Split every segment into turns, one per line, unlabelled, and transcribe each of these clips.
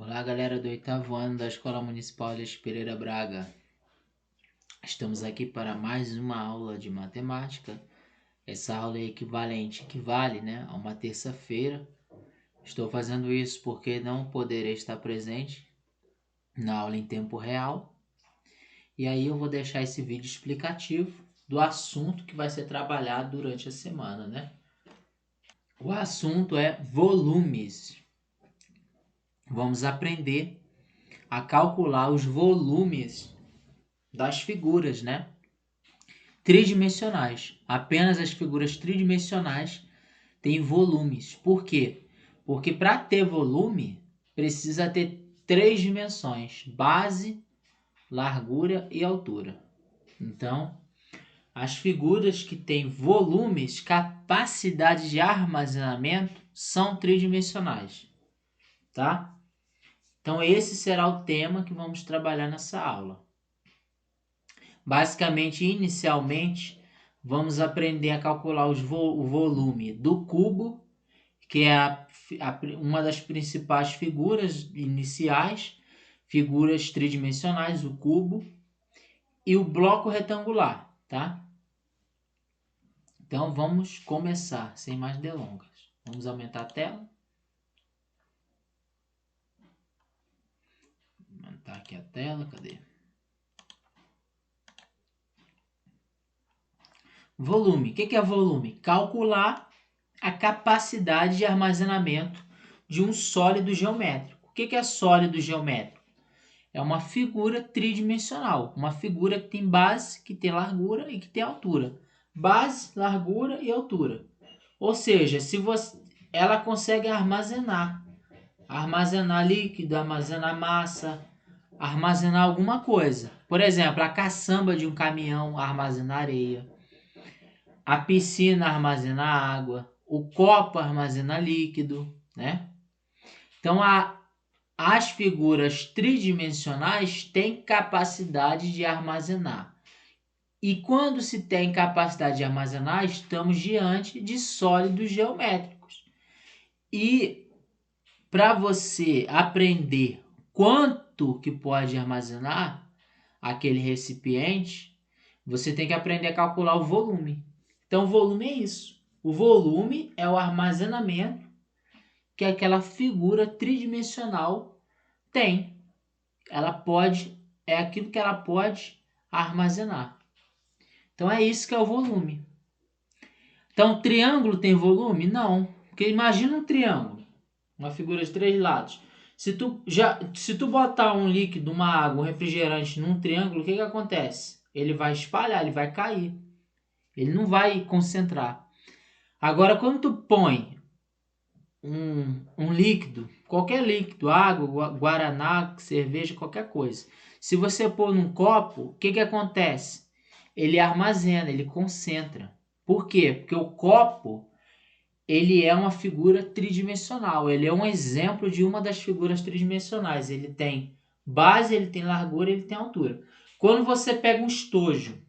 Olá, galera do oitavo ano da Escola Municipal Elias Pereira Braga. Estamos aqui para mais uma aula de matemática. Essa aula é equivale, a uma terça-feira. Estou fazendo isso porque não poderei estar presente na aula em tempo real. E aí eu vou deixar esse vídeo explicativo do assunto que vai ser trabalhado durante a semana, O assunto é volumes. Vamos aprender a calcular os volumes das figuras, Tridimensionais. Apenas as figuras tridimensionais têm volumes. Por quê? Porque para ter volume, precisa ter três dimensões: base, largura e altura. Então, as figuras que têm volumes, capacidade de armazenamento, são tridimensionais, tá? Então, esse será o tema que vamos trabalhar nessa aula. Basicamente, inicialmente, vamos aprender a calcular o volume do cubo, que é uma das principais figuras iniciais, figuras tridimensionais, o cubo, e o bloco retangular, tá? Então, vamos começar, sem mais delongas. Vamos aumentar a tela. Aumentar aqui a tela, cadê? Volume. O que é volume? Calcular a capacidade de armazenamento de um sólido geométrico. O que é sólido geométrico? É uma figura tridimensional, uma figura que tem base, que tem largura e que tem altura. Base, largura e altura. Ou seja, ela consegue armazenar líquido, armazenar massa, armazenar alguma coisa. Por exemplo, a caçamba de um caminhão armazena areia, a piscina armazena água, o copo armazena líquido, Então, as figuras tridimensionais têm capacidade de armazenar. E quando se tem capacidade de armazenar, estamos diante de sólidos geométricos. E para você aprender quanto que pode armazenar aquele recipiente, você tem que aprender a calcular o volume. Então, o volume é isso. O volume é o armazenamento que aquela figura tridimensional tem. É aquilo que ela pode armazenar. Então, é isso que é o volume. Então, triângulo tem volume? Não. Porque imagina um triângulo, uma figura de três lados. Se tu botar um líquido, uma água, um refrigerante num triângulo, o que acontece? Ele vai espalhar, ele vai cair. Ele não vai concentrar. Agora, quando tu põe um líquido, qualquer líquido, água, guaraná, cerveja, qualquer coisa. Se você pôr num copo, o que acontece? Ele armazena, ele concentra. Por quê? Porque o copo, ele é uma figura tridimensional. Ele é um exemplo de uma das figuras tridimensionais. Ele tem base, ele tem largura, ele tem altura. Quando você pega um estojo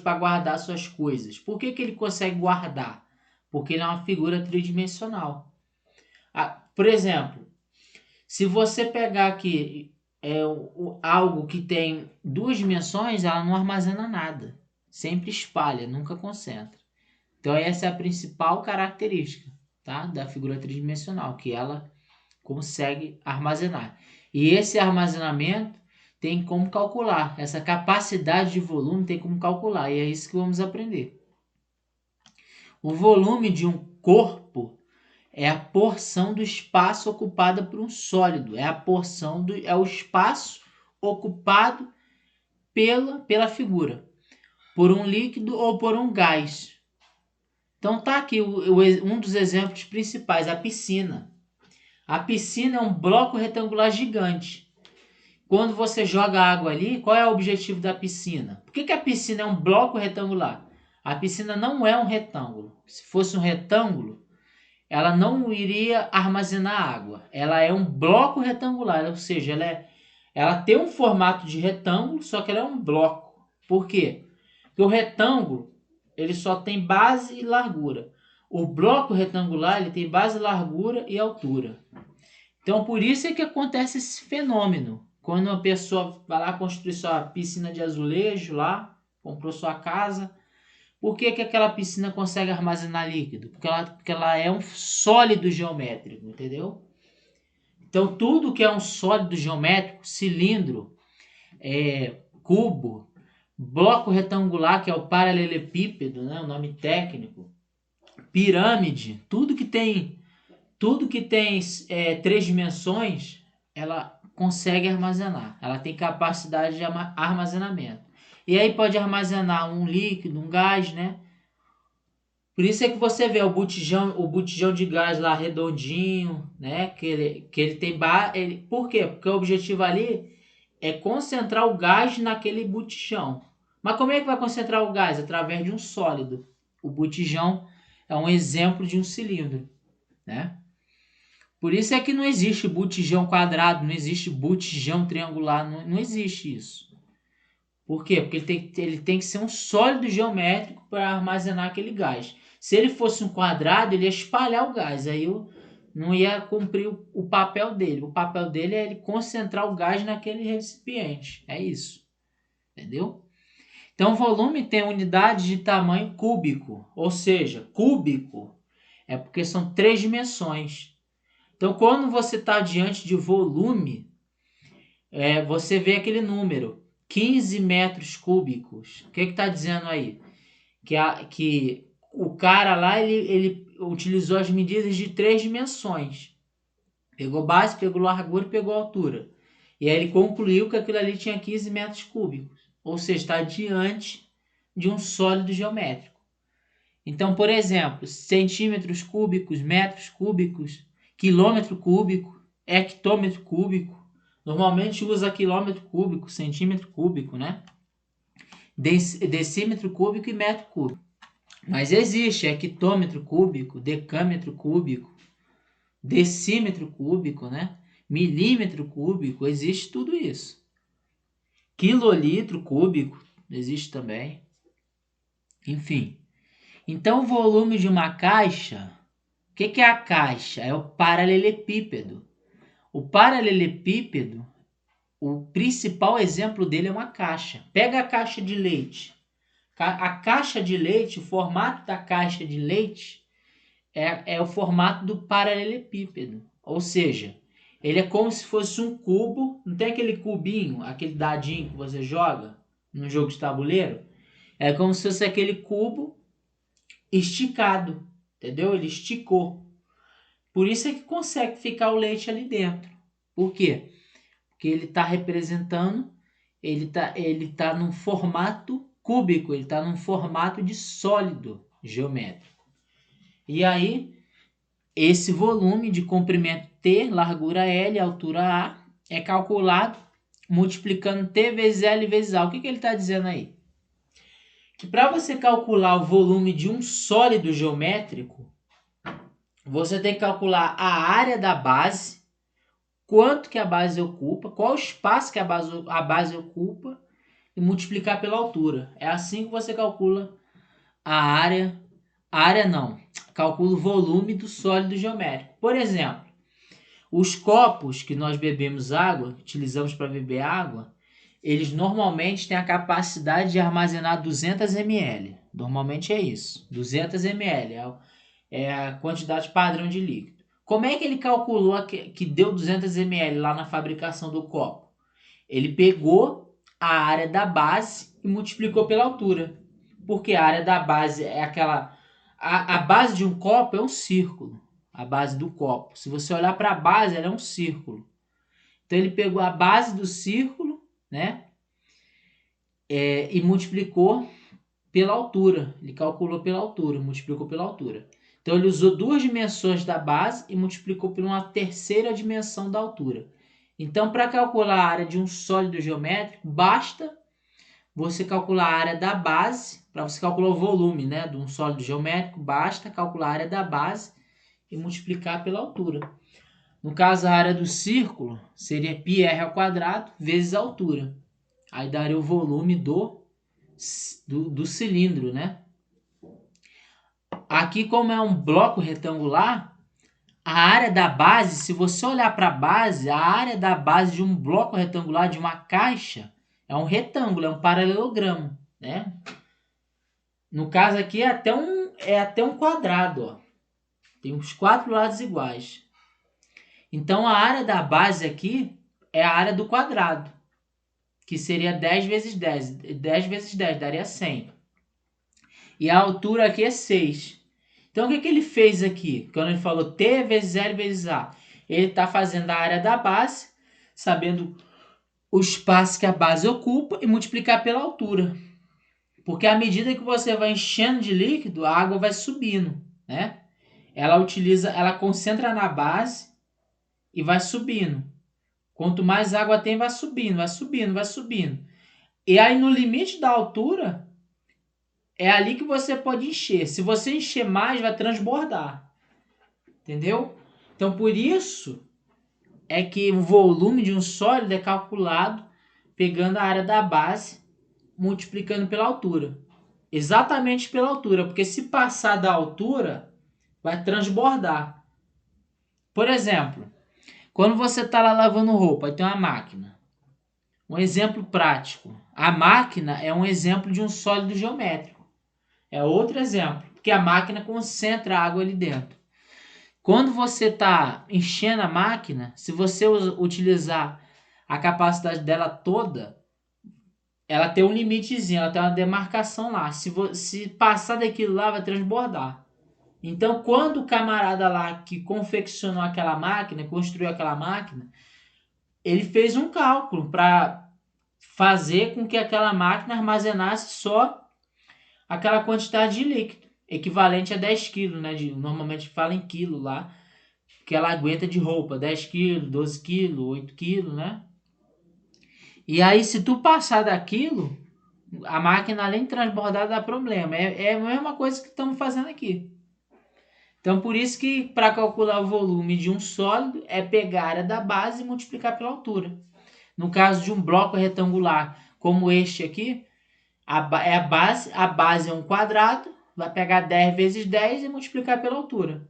para guardar suas coisas, por que ele consegue guardar? Porque ele é uma figura tridimensional. Por exemplo, se você pegar aqui algo que tem duas dimensões, ela não armazena nada. Sempre espalha, nunca concentra. Então essa é a principal característica, da figura tridimensional, que ela consegue armazenar. E esse armazenamento tem como calcular. Essa capacidade de volume tem como calcular. E é isso que vamos aprender. O volume de um corpo é a porção do espaço ocupada por um sólido. É o espaço ocupado pela figura, por um líquido ou por um gás. Então tá aqui um dos exemplos principais, a piscina. A piscina é um bloco retangular gigante. Quando você joga água ali, qual é o objetivo da piscina? Por que a piscina é um bloco retangular? A piscina não é um retângulo. Se fosse um retângulo, ela não iria armazenar água. Ela é um bloco retangular, ou seja, ela tem um formato de retângulo, só que ela é um bloco. Por quê? Porque o retângulo, ele só tem base e largura. O bloco retangular, ele tem base, largura e altura. Então, por isso é que acontece esse fenômeno. Quando uma pessoa vai lá construir sua piscina de azulejo lá, comprou sua casa, por que que aquela piscina consegue armazenar líquido? Porque ela é um sólido geométrico, entendeu? Então, tudo que é um sólido geométrico, cilindro, cubo, bloco retangular, que é o paralelepípedo, né, o nome técnico, pirâmide, tudo que tem três dimensões, ela consegue armazenar. Ela tem capacidade de armazenamento. E aí pode armazenar um líquido, um gás, né? Por isso é que você vê o botijão de gás lá redondinho, né? Que ele tem por quê? Porque o objetivo ali é concentrar o gás naquele botijão. Mas como é que vai concentrar o gás? Através de um sólido. O botijão é um exemplo de um cilindro, né? Por isso é que não existe botijão quadrado, não existe botijão triangular, não existe isso. Por quê? Porque ele tem que ser um sólido geométrico para armazenar aquele gás. Se ele fosse um quadrado, ele ia espalhar o gás, aí não ia cumprir o papel dele. O papel dele é ele concentrar o gás naquele recipiente. É isso. Entendeu? Então, o volume tem unidade de tamanho cúbico, ou seja, cúbico é porque são três dimensões. Então, quando você está diante de volume, você vê aquele número, 15 metros cúbicos. O que está dizendo aí? Que o cara lá, ele utilizou as medidas de três dimensões. Pegou base, pegou largura e pegou altura. E aí ele concluiu que aquilo ali tinha 15 metros cúbicos. Ou seja, está diante de um sólido geométrico. Então, por exemplo, centímetros cúbicos, metros cúbicos, quilômetro cúbico, hectômetro cúbico. Normalmente usa quilômetro cúbico, centímetro cúbico, né? Decímetro cúbico e metro cúbico. Mas existe hectômetro cúbico, decâmetro cúbico, decímetro cúbico, né? Milímetro cúbico, existe tudo isso. Quilolitro cúbico, existe também. Enfim. Então, o volume de uma caixa, o que é a caixa? É o paralelepípedo. O paralelepípedo, o principal exemplo dele é uma caixa. Pega a caixa de leite. A caixa de leite, o formato da caixa de leite é o formato do paralelepípedo. Ou seja, ele é como se fosse um cubo. Não tem aquele cubinho, aquele dadinho que você joga no jogo de tabuleiro? É como se fosse aquele cubo esticado, entendeu? Ele esticou. Por isso é que consegue ficar o leite ali dentro. Por quê? Porque ele está representando, ele tá num formato cúbico, ele está num formato de sólido geométrico. E aí, esse volume de comprimento T, largura L, altura A, é calculado multiplicando T vezes L vezes A. O que ele está dizendo aí? Que para você calcular o volume de um sólido geométrico, você tem que calcular a área da base, quanto que a base ocupa, qual o espaço que a base ocupa e multiplicar pela altura. É assim que você calcula a área. A área não, calcula o volume do sólido geométrico. Por exemplo, os copos que nós bebemos água, utilizamos para beber água, eles normalmente têm a capacidade de armazenar 200 ml. Normalmente é isso, 200 ml é a quantidade padrão de líquido. Como é que ele calculou que deu 200 ml lá na fabricação do copo? Ele pegou a área da base e multiplicou pela altura. Porque a área da base é aquela... A base de um copo é um círculo. A base do copo. Se você olhar para a base, ela é um círculo. Então ele pegou a base do círculo, né? E multiplicou pela altura. Ele calculou pela altura, multiplicou pela altura. Então ele usou duas dimensões da base e multiplicou por uma terceira dimensão da altura. Então, para calcular a área de um sólido geométrico, basta você calcular a área da base. Para você calcular o volume, né, de um sólido geométrico, basta calcular a área da base e multiplicar pela altura. No caso, a área do círculo seria πr ao quadrado vezes a altura. Aí daria o volume do cilindro, né? Aqui, como é um bloco retangular, A área da base, se você olhar para a base, a área da base de um bloco retangular, de uma caixa, é um retângulo, é um paralelogramo, né? No caso aqui é até um quadrado, ó. Tem os 4 lados iguais. Então a área da base aqui é a área do quadrado, que seria 10 vezes 10. 10 vezes 10 daria 100. E a altura aqui é 6. Então o que ele fez aqui? Quando ele falou T vezes L vezes A. Ele está fazendo a área da base, sabendo o espaço que a base ocupa e multiplicar pela altura. Porque à medida que você vai enchendo de líquido, a água vai subindo, né? Ela concentra na base e vai subindo. Quanto mais água tem, vai subindo, vai subindo, vai subindo. E aí no limite da altura, é ali que você pode encher. Se você encher mais, vai transbordar. Entendeu? Então por isso é que o volume de um sólido é calculado pegando a área da base, multiplicando pela altura. Exatamente pela altura, porque se passar da altura, vai transbordar. Por exemplo, quando você está lá lavando roupa, aí tem uma máquina. Um exemplo prático. A máquina é um exemplo de um sólido geométrico. É outro exemplo, porque a máquina concentra a água ali dentro. Quando você está enchendo a máquina, se você utilizar a capacidade dela toda, ela tem um limitezinho, ela tem uma demarcação lá. Se passar daquilo lá, vai transbordar. Então, quando o camarada lá que confeccionou aquela máquina, construiu aquela máquina, ele fez um cálculo para fazer com que aquela máquina armazenasse só aquela quantidade de líquido, equivalente a 10 quilos, né? Normalmente fala em quilo lá, que ela aguenta de roupa, 10 quilos, 12 quilos, 8 quilos, né? E aí, se tu passar daquilo, a máquina, além de transbordar, dá problema. É a mesma coisa que estamos fazendo aqui. Então, por isso que para calcular o volume de um sólido, é pegar a área da base e multiplicar pela altura. No caso de um bloco retangular, como este aqui, a base é um quadrado, vai pegar 10 vezes 10 e multiplicar pela altura.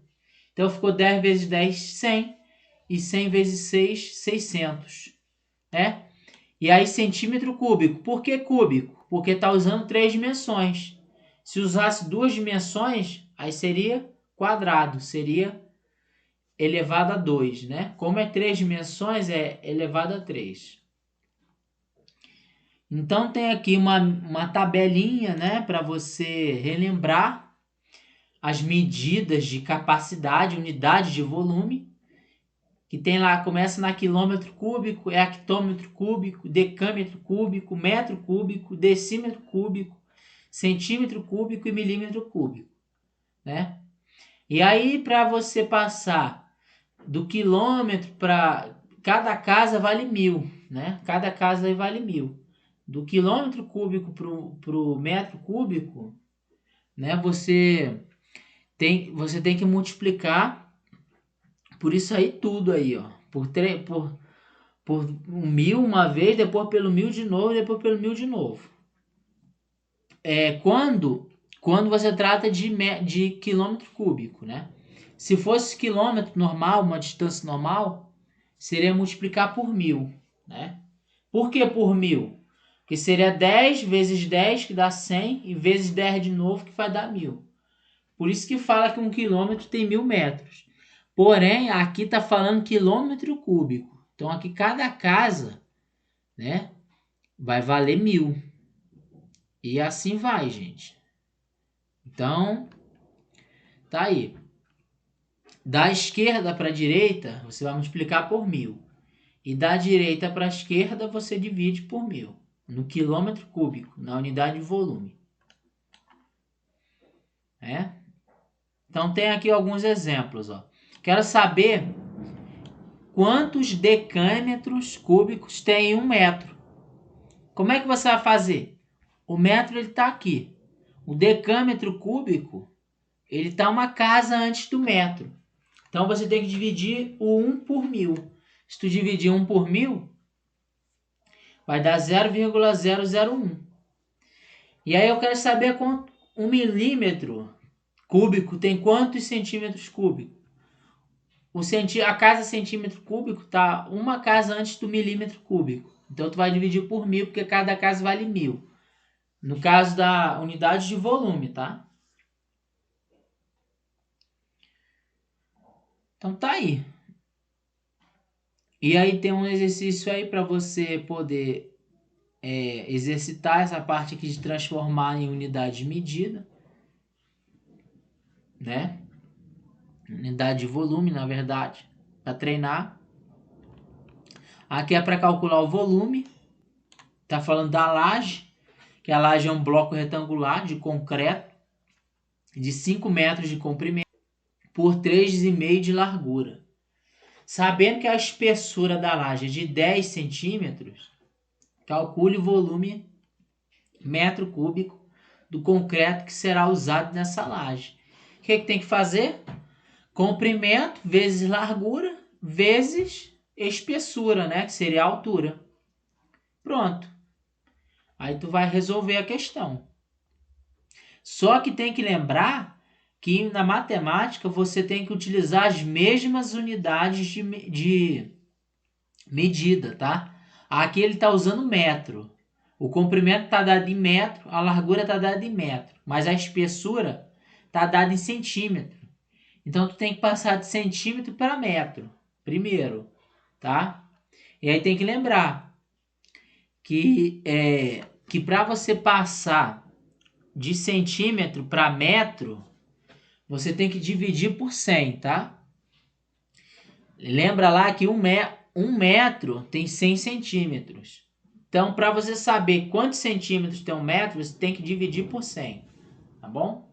Então ficou 10 vezes 10, 100, e 100 vezes 6, 600, né? E aí centímetro cúbico. Por que cúbico? Porque está usando 3 dimensões. Se usasse 2 dimensões, aí seria quadrado, seria elevado a 2, né? Como é 3 dimensões, é elevado a 3. Então tem aqui uma tabelinha, né, para você relembrar as medidas de capacidade, unidade de volume, que tem lá, começa na quilômetro cúbico, é hectômetro cúbico, decâmetro cúbico, metro cúbico, decímetro cúbico, centímetro cúbico e milímetro cúbico, né? E aí para você passar do quilômetro para cada casa vale 1.000, né? Cada casa aí vale 1.000. Do quilômetro cúbico pro metro cúbico, né? Você tem que multiplicar por isso aí tudo aí, ó. Por 1.000 uma vez, depois pelo 1.000 de novo, depois pelo 1.000 de novo. Quando você trata de quilômetro cúbico, né? Se fosse quilômetro normal, uma distância normal, seria multiplicar por 1.000, né? Por que por 1.000? Porque seria 10 vezes 10, que dá 100, e vezes 10 de novo, que vai dar 1.000. Por isso que fala que 1 quilômetro tem 1.000 metros. Porém, aqui está falando quilômetro cúbico. Então, aqui cada casa, né, vai valer 1.000. E assim vai, gente. Então, tá aí. Da esquerda para a direita, você vai multiplicar por 1.000. E da direita para a esquerda, você divide por 1.000. No quilômetro cúbico, na unidade de volume. É? Então, tem aqui alguns exemplos. Ó. Quero saber quantos decâmetros cúbicos tem 1 metro. Como é que você vai fazer? O metro ele está aqui. O decâmetro cúbico ele está uma casa antes do metro. Então você tem que dividir o 1 por 1.000. Se tu dividir 1 por 1.000, vai dar 0,001. E aí eu quero saber quanto 1 milímetro cúbico tem quantos centímetros cúbicos? a casa centímetro cúbico tá uma casa antes do milímetro cúbico. Então tu vai dividir por 1000, porque cada casa vale 1000. No caso da unidade de volume, tá? Então tá aí. E aí tem um exercício aí para você poder exercitar essa parte aqui de transformar em unidade de medida, né? Unidade de volume, na verdade, para treinar. Aqui é para calcular o volume. Tá falando da laje, que a laje é um bloco retangular de concreto de 5 metros de comprimento por 3,5 de largura. Sabendo que a espessura da laje é de 10 centímetros, calcule o volume metro cúbico do concreto que será usado nessa laje. O que tem que fazer? Comprimento vezes largura vezes espessura, né? Que seria a altura. Pronto. Aí tu vai resolver a questão. Só que tem que lembrar que na matemática você tem que utilizar as mesmas unidades de medida, tá? Aqui ele está usando metro. O comprimento está dado em metro, a largura está dada em metro, mas a espessura está dada em centímetro. Então tu tem que passar de centímetro para metro primeiro, tá? E aí tem que lembrar que para você passar de centímetro para metro, você tem que dividir por 100, tá? Lembra lá que um metro tem 100 centímetros. Então, para você saber quantos centímetros tem um metro, você tem que dividir por 100, tá bom?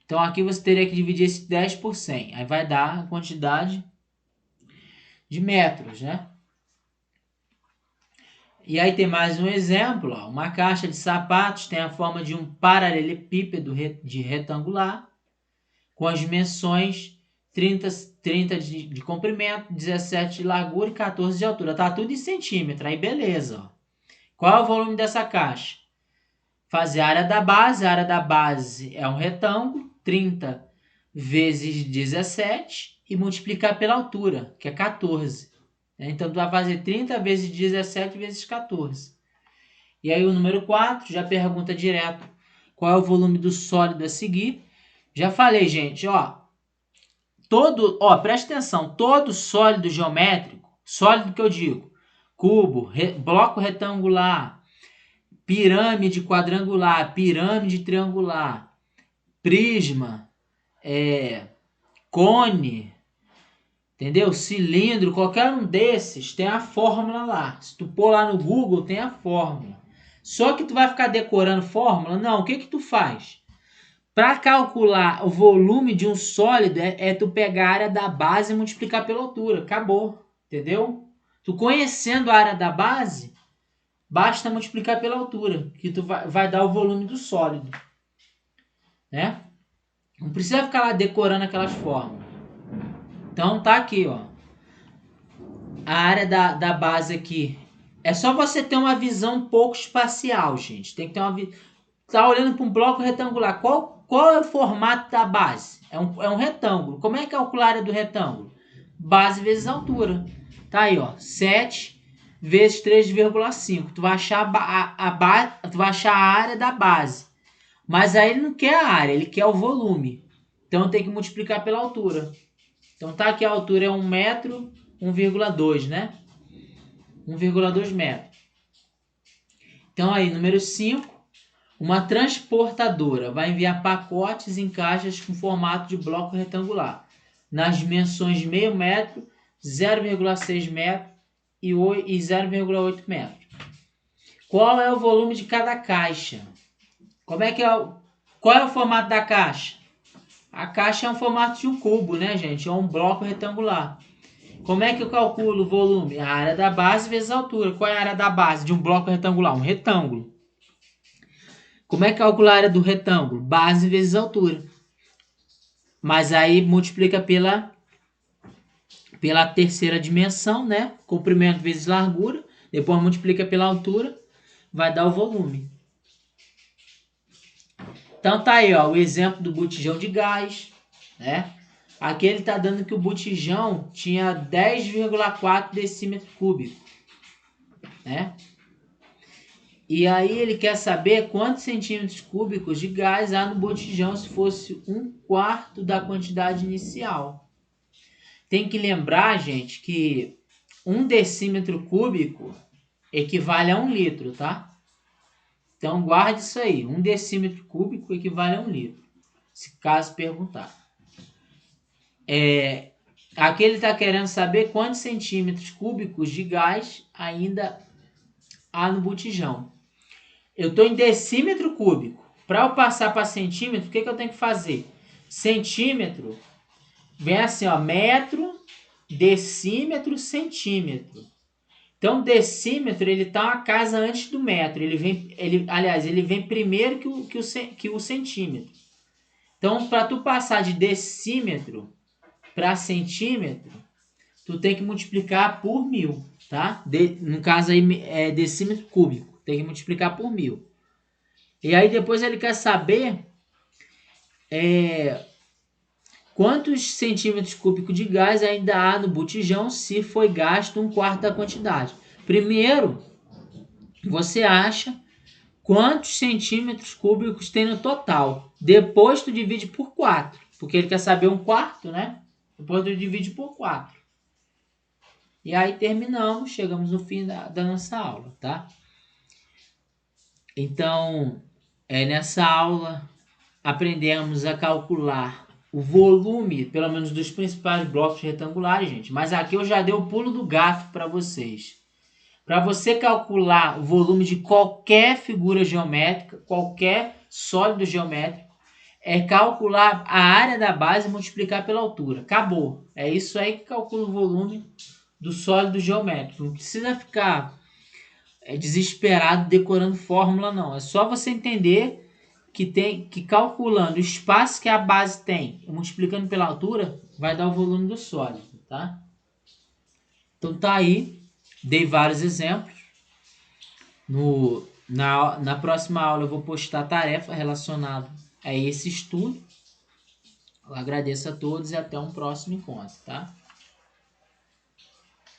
Então, aqui você teria que dividir esse 10 por 100. Aí vai dar a quantidade de metros, né? E aí tem mais um exemplo, ó. Uma caixa de sapatos tem a forma de um paralelepípedo de retangular, com as dimensões 30 de comprimento, 17 de largura e 14 de altura. Tá tudo em centímetro, aí beleza. Ó. Qual é o volume dessa caixa? Fazer a área da base é um retângulo, 30 vezes 17 e multiplicar pela altura, que é 14. Então, tu vai fazer 30 vezes 17 vezes 14. E aí o número 4 já pergunta direto qual é o volume do sólido a seguir. Já falei, gente, presta atenção, todo sólido geométrico, sólido que eu digo, cubo, bloco retangular, pirâmide quadrangular, pirâmide triangular, prisma, cone, entendeu? Cilindro, qualquer um desses tem a fórmula lá. Se tu pôr lá no Google, tem a fórmula. Só que tu vai ficar decorando fórmula? Não, o que tu faz? Para calcular o volume de um sólido, tu pegar a área da base e multiplicar pela altura. Acabou, entendeu? Tu conhecendo a área da base, basta multiplicar pela altura, que tu vai dar o volume do sólido. Né? Não precisa ficar lá decorando aquelas fórmulas. Então tá aqui, ó. A área da base aqui. É só você ter uma visão um pouco espacial, gente. Tem que ter uma visão. Tá olhando para um bloco retangular. Qual é o formato da base? É um retângulo. Como é que calcula a área do retângulo? Base vezes altura. Tá aí, ó. 7 vezes 3,5. Tu vai achar tu vai achar a área da base. Mas aí ele não quer a área, ele quer o volume. Então tem que multiplicar pela altura. Então tá aqui a altura é 1 metro, 1,2, né? 1,2 metros. Então aí, número 5. Uma transportadora vai enviar pacotes em caixas com formato de bloco retangular, nas dimensões de meio metro, 0,6 metro e 0,8 metro. Qual é o volume de cada caixa? Qual é o formato da caixa? A caixa é um formato de um cubo, né, gente? É um bloco retangular. Como é que eu calculo o volume? A área da base vezes a altura. Qual é a área da base de um bloco retangular? Um retângulo. Como é que calcula a área do retângulo? Base vezes altura. Mas aí multiplica pela terceira dimensão, né? Comprimento vezes largura. Depois multiplica pela altura. Vai dar o volume. Então tá aí, ó, o exemplo do botijão de gás, né? Aqui ele está dando que o botijão tinha 10,4 decímetro cúbico, né? E aí ele quer saber quantos centímetros cúbicos de gás há no botijão se fosse 1/4 da quantidade inicial. Tem que lembrar, gente, que 1 decímetro cúbico equivale a 1 litro, tá? Então guarde isso aí, 1 decímetro cúbico equivale a 1 litro, se caso perguntar. Aqui ele está querendo saber quantos centímetros cúbicos de gás ainda há no botijão. Eu estou em decímetro cúbico. Para eu passar para centímetro, o que eu tenho que fazer? Centímetro, vem assim, ó, metro, decímetro, centímetro. Então, decímetro, ele está uma casa antes do metro. Ele vem primeiro que o centímetro. Então, para tu passar de decímetro para centímetro, tu tem que multiplicar por 1000, tá? No caso aí é decímetro cúbico, tem que multiplicar por 1000. E aí depois ele quer saber quantos centímetros cúbicos de gás ainda há no botijão se foi gasto 1/4 da quantidade. Primeiro, você acha quantos centímetros cúbicos tem no total. Depois tu divide por 4, porque ele quer saber 1/4, né? Depois tu divide por 4. E aí terminamos, chegamos no fim da nossa aula, tá? Então, nessa aula aprendemos a calcular o volume, pelo menos dos principais blocos retangulares, gente. Mas aqui eu já dei o pulo do gato para vocês. Para você calcular o volume de qualquer figura geométrica, qualquer sólido geométrico, é calcular a área da base e multiplicar pela altura. Acabou. É isso aí que calcula o volume do sólido geométrico. Não precisa ficar desesperado decorando fórmula, não. É só você entender que calculando o espaço que a base tem e multiplicando pela altura, vai dar o volume do sólido, tá? Então tá aí, dei vários exemplos. Na próxima aula eu vou postar tarefa relacionada a esse estudo. Eu agradeço a todos e até um próximo encontro, tá?